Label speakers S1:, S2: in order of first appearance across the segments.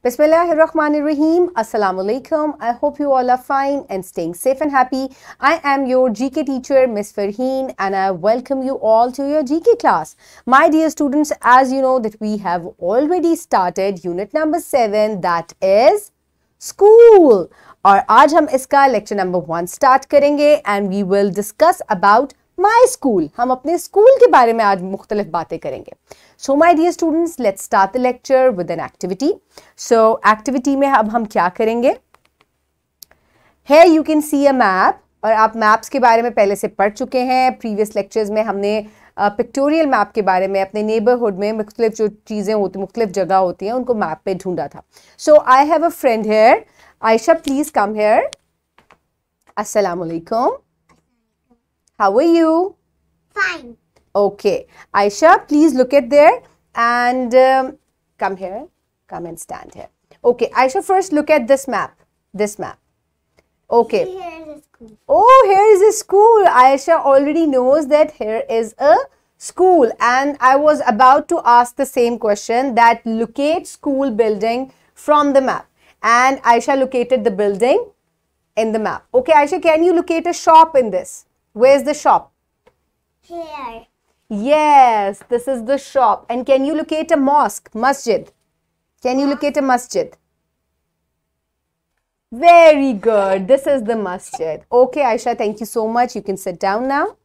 S1: Bismillahirrahmanirrahim. Assalamu alaikum. I hope you all are fine and staying safe and happy. I am your GK teacher, Miss Farheen, and I welcome you all to your GK class. My dear students, as you know that we have already started unit number 7, that is school. और आज हम इसका lecture number 1 start करेंगे and we will discuss about my school. हम अपने school के बारे में आज मुख्तलिफ बातें करेंगे. So my dear students, let's start the lecture with an activity. So activity में अब हम क्या करेंगे? Here you can see a map. और आप maps के बारे में पहले से पढ़ चुके हैं. Previous lectures में हमने पिक्टोरियल मैप के बारे में अपने नेबरहुड में मुख्तलिफ जो चीज़ें होती मुख्तलिफ जगह होती हैं उनको मैप पे ढूंढा था. So I have a friend here. Ayesha, please come here. अस्सलाम वालेकुम. How are you?
S2: Fine.
S1: Okay. Aisha, please look at there and come here. Come and stand here. Okay. Aisha, first look at this map. This map. Okay.
S2: Here is a school.
S1: Oh, here is a school. Aisha already knows that here is a school. And I was about to ask the same question, that locate school building from the map. And Aisha located the building in the map. Okay, Aisha, can you locate a shop in this? Where's the shop?
S2: Here.
S1: Yes, this is the shop. And can you locate a mosque, masjid? Can you locate a masjid? Very good. This is the masjid. Okay, Aisha, thank you so much. You can sit down now.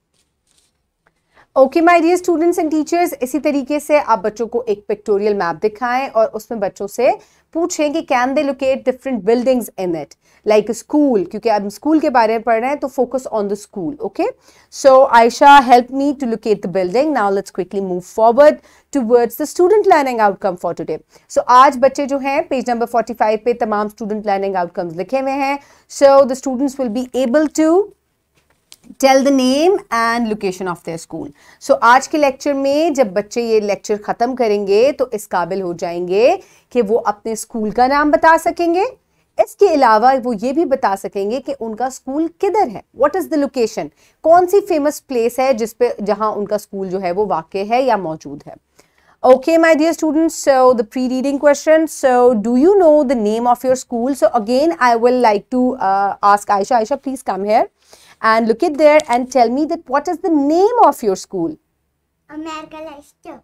S1: Okay, my dear students and teachers, इसी तरीके से आप बच्चों को एक pictorial map दिखाएं और उसमें बच्चों से पूछें कि can they locate different buildings in it, like school, क्योंकि अब स्कूल के बारे में पढ़ रहे हैं तो focus on the school. Okay, so Ayesha help me to locate the building. Now let's quickly move forward towards the student learning outcome for today. So आज बच्चे जो हैं पेज नंबर 45 पे तमाम स्टूडेंट लर्निंग आउटकम्स लिखे हुए हैं. So the students will be able to tell the name and location of their school. So आज के लेक्चर में जब बच्चे ये लेक्चर ख़त्म करेंगे तो इस काबिल हो जाएंगे कि वो अपने स्कूल का नाम बता सकेंगे. इसके अलावा वो ये भी बता सकेंगे कि उनका स्कूल किधर है, व्हाट इज़ द लोकेशन, कौन सी फेमस प्लेस है जिस पे जहाँ उनका स्कूल जो है वो वाक़ है या मौजूद है. Okay, my dear students, so the pre-reading question. So do you know the name of your school? So again, I will like to ask Aisha. Aisha, please come here and look at there and tell me that what is the name of your school?
S2: American Leicester.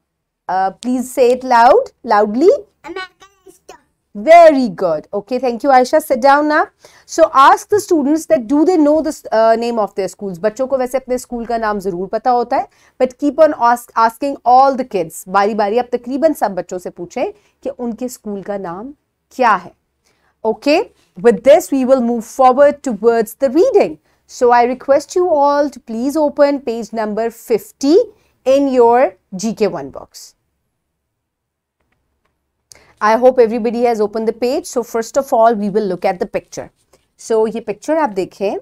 S1: Please say it loudly.
S2: American Leicester.
S1: Very good. Okay, thank you, Aisha. Sit down now. So ask the students that do they know the name of their schools. बच्चों को वैसे अपने school का नाम जरूर पता होता है, but keep on asking all the kids. बारी बारी आप तकरीबन सब बच्चों से पूछें कि उनके स्कूल का नाम क्या है. Okay, with this we will move forward towards the reading. So I request you all to please open page number 50 in your GK1 box. I hope everybody has opened the page. So first of all, we will look at the picture. So ये picture आप देखें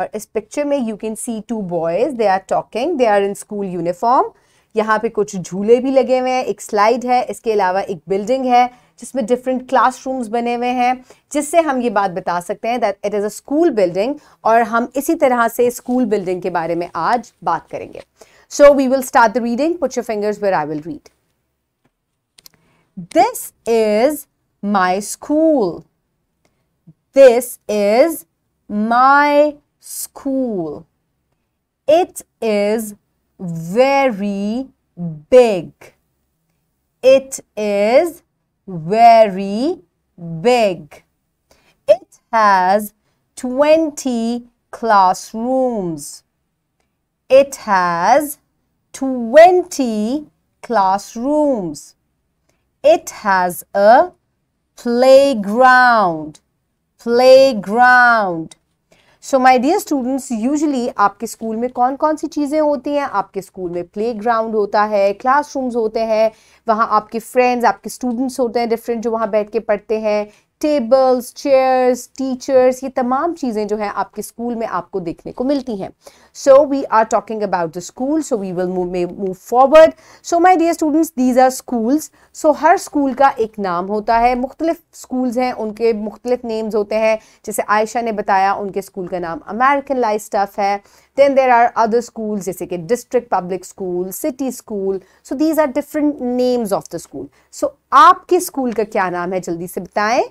S1: और इस picture में you can see two boys. They are talking. They are in school uniform. यहाँ पे कुछ झूले भी लगे हुए हैं, एक स्लाइड है, इसके अलावा एक बिल्डिंग है जिसमें डिफरेंट क्लासरूम्स बने हुए हैं, जिससे हम ये बात बता सकते हैं that it is a school building. और हम इसी तरह से स्कूल बिल्डिंग के बारे में आज बात करेंगे. So we will start the reading. Put your fingers where I will read. This is my school. This is my school. It is very big. It is very big. It has 20 classrooms. It has 20 classrooms. It has a playground. Playground. So my dear students, usually आपके school में कौन कौन सी चीज़ें होती हैं? आपके school में playground होता है, क्लासरूम्स होते हैं, वहाँ आपके फ्रेंड्स, आपके स्टूडेंट्स होते हैं डिफरेंट जो वहाँ बैठ के पढ़ते हैं, टेबल्स, चेयर्स, टीचर्स, ये तमाम चीज़ें जो हैं आपके स्कूल में आपको देखने को मिलती हैं. So we are talking about the school, so we will move forward. So my dear students, these are schools. So हर स्कूल का एक नाम होता है, मुख्तलिफ स्कूल्स हैं, उनके मुख्तलिफ नेम्स होते हैं. जैसे आयशा ने बताया उनके स्कूल का नाम अमेरिकन लाइस्टफ है. Then there are other schools जैसे कि district public school, city school. So these are different names of the school. So आपके स्कूल का क्या नाम है जल्दी से बताएं.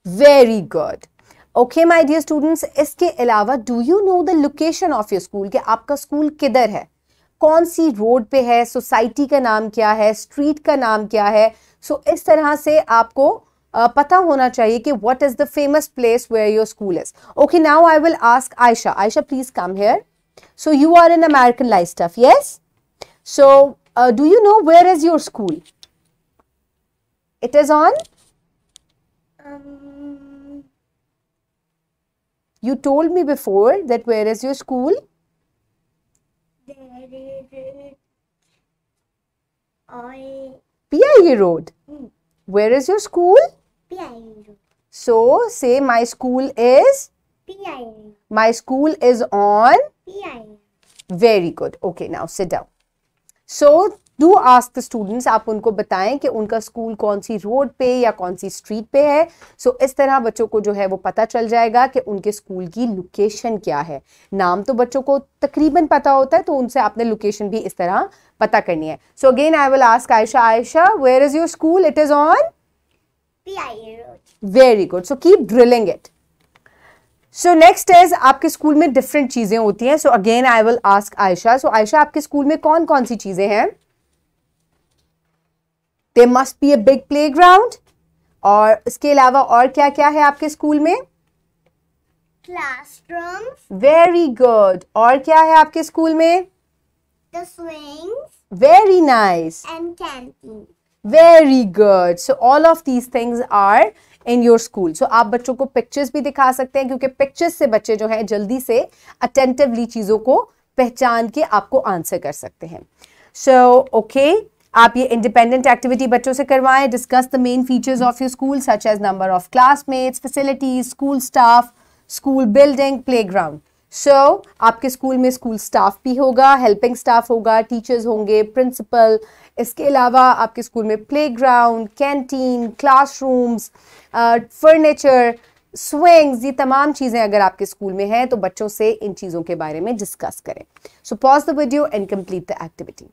S1: Very good. Okay, my dear students, इसके अलावा do you know the location of your school? कि आपका स्कूल किधर है, कौन सी रोड पे है, सोसाइटी का नाम क्या है, स्ट्रीट का नाम क्या है. सो इस तरह से आपको पता होना चाहिए कि what is the famous place where your school is. Okay, now I will ask Aisha. Aisha, please come here. So you are in American Life Stuff, yes? So do you know where is your school? It is on? You told me before that where is your school?
S2: There is
S1: PIE Road. Where is your school?
S2: PIE.
S1: So say my school is?
S2: PIE.
S1: My school is on?
S2: PIE.
S1: Very good. Okay, now sit down. So do ask the students, आप उनको बताएं कि उनका school कौन सी road पे या कौन सी street पे है. सो इस तरह बच्चों को जो है वो पता चल जाएगा कि उनके स्कूल की लोकेशन क्या है. नाम तो बच्चों को तकरीबन पता होता है, तो उनसे आपने लोकेशन भी इस तरह पता करनी है. So again I will ask Ayesha. Ayesha, where is your school? It is on
S2: PIE Road.
S1: Very good. So keep drilling it. So next is आपके स्कूल में डिफरेंट चीजें होती हैं. So again I will ask Ayesha. So Ayesha, आपके school में कौन कौन सी चीजें हैं? There must be a big playground. और इसके अलावा और क्या क्या है आपके स्कूल में?
S2: Classrooms.
S1: Very good. और क्या है आपके स्कूल में?
S2: The swings.
S1: Very nice.
S2: And canteen.
S1: Very good. So all of these things are in your school. So आप बच्चों को पिक्चर्स भी दिखा सकते हैं, क्योंकि पिक्चर्स से बच्चे जो हैं जल्दी से अटेंटिवली चीजों को पहचान के आपको आंसर कर सकते हैं. So okay. आप ये इंडिपेंडेंट एक्टिविटी बच्चों से करवाएं. Discuss the main features of your school such as number of classmates, facilities, school staff, school building, playground. So आपके स्कूल में स्कूल स्टाफ भी होगा, हेल्पिंग स्टाफ होगा, टीचर्स होंगे, प्रिंसिपल. इसके अलावा आपके स्कूल में playground, canteen, classrooms, furniture, swings, ये तमाम चीज़ें अगर आपके स्कूल में हैं तो बच्चों से इन चीज़ों के बारे में डिस्कस करें. So pause the video and complete the activity.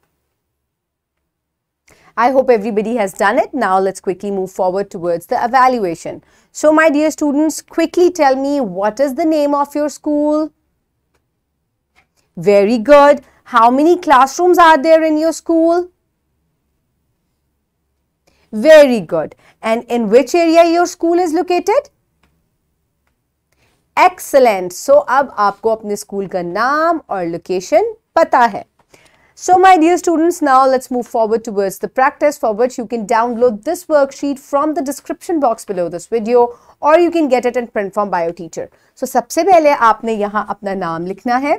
S1: I hope everybody has done it. Now let's quickly move forward towards the evaluation. So my dear students, quickly tell me, what is the name of your school? Very good. How many classrooms are there in your school? Very good. And in which area your school is located? Excellent. So अब आपको अपने school का नाम और location पता है. So my dear students, now let's move forward towards the practice, for which you can download this worksheet from the description box below this video, or you can get it in print form by your teacher. So सबसे पहले आपने यहाँ अपना नाम लिखना है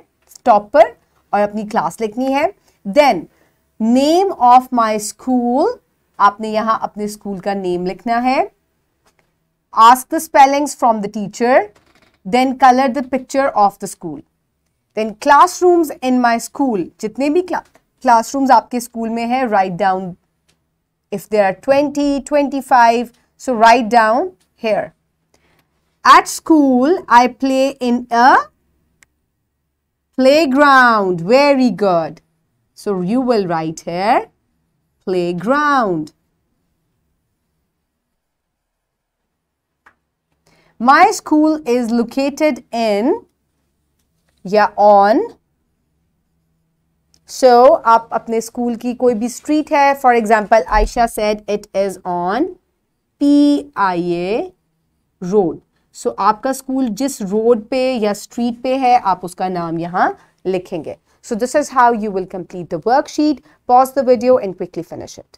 S1: top पर और अपनी क्लास लिखनी है. Then name of my school, आपने यहाँ अपने स्कूल का नेम लिखना है. Ask the spellings from the teacher. Then color the picture of the school. Then classrooms in my school, जितने भी classrooms आपके स्कूल में है, write down. If there are 20, 25, so write down here. At school, I play in a playground. Very good. So you will write here, playground. My school is located in या on. So आप अपने school की कोई भी street है, for example Ayesha said it is on PIA road. सो आपका school जिस रोड पे या स्ट्रीट पे है आप उसका नाम यहाँ लिखेंगे. So this is how you will complete the worksheet. Pause the video and quickly finish it.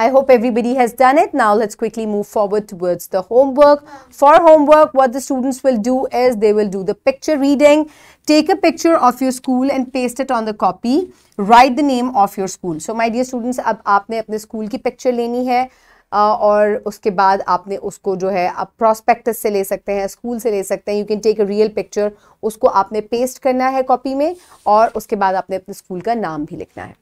S1: I hope everybody has done it. Now let's quickly move forward towards the homework. For homework, what the students will do is they will do the picture reading. Take a picture of your school and paste it on the copy. Write the name of your school. So my dear students, अब आपने अपने school की picture लेनी है और उसके बाद आपने उसको जो है आप प्रॉस्पेक्टस से ले सकते हैं, स्कूल से ले सकते हैं. You can take a real picture. उसको आपने पेस्ट करना है कॉपी में और उसके बाद आपने अपने स्कूल का नाम भी लिखना है.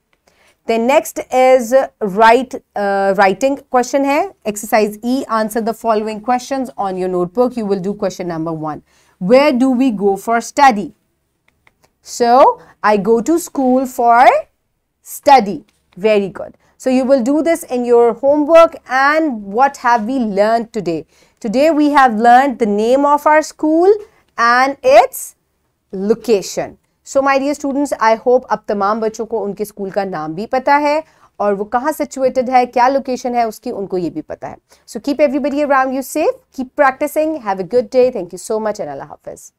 S1: Then next is writing question है. Exercise E. Answer the following questions on your notebook. You will do question number 1. Where do we go for study? So, I go to school for study. Very good. So, you will do this in your homework. And what have we learned today? Today, we have learned the name of our school and its location. So, my dear students, I hope अब तमाम बच्चों को उनके school का नाम भी पता है और वो कहाँ situated है, क्या location है उसकी उनको ये भी पता है. So, keep everybody around you safe. Keep practicing. Have a good day. Thank you so much and Allah Hafiz.